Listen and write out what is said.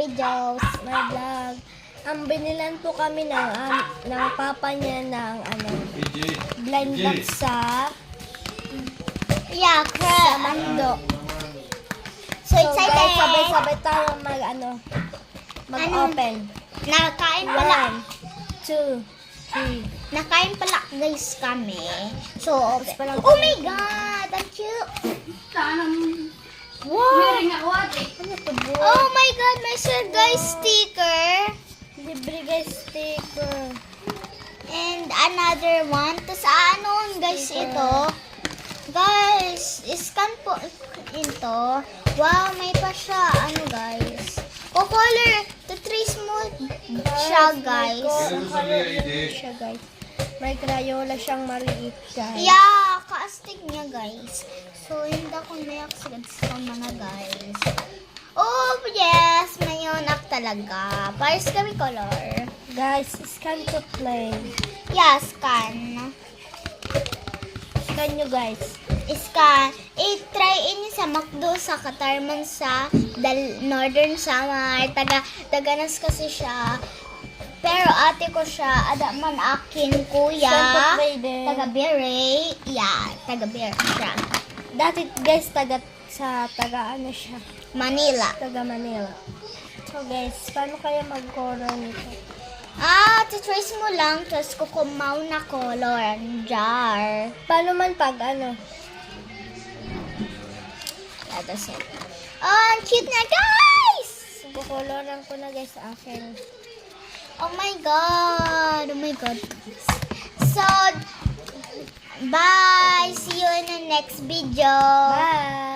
videos. My vlog. Binilan po kami ng papa niya ng blind box sa Yeah, Mando. So excited. Guys, sabay-sabay tayo mag-open. Nakain pala. 1, 2, 3. Nakain pala guys kami. So, Tapos palang- oh my god, ang cute. Wow! Oh my god, may sir guys sticker. Libre guys sticker. And another one. Tapos ano guys ito? Guys, scan po ito. Wow, may pa siya. Ano guys? Color. Trace mo siya guys. Siya guys. May Crayola siyang maliit guys. Yeah, kaastig niya guys. So, hindi ako nayaksagad sa mga guys. Oh, yes! Mayon up talaga. Pares kami color. Guys, scan to play. Yeah, scan. Scan nyo guys. Scan. I-try in sa McDo, sa Katarman, sa Northern Samar. Taganas kasi siya. Pero ate ko siya, adaman akin kuya. Scan to play din. Taga Bere. Yeah, taga Bere siya. Dati guys, taga ano siya? Manila. Taga Manila. So guys, paano kaya mag-color nito? Trace mo lang, tapos kukumaw na color. Jar. Paano man pag ano? Yeah, that's it. Oh, ang cute na guys! Kukoloran ko na guys sa akin. Oh my god. Oh my god. So, bye. See you in the next video. Bye!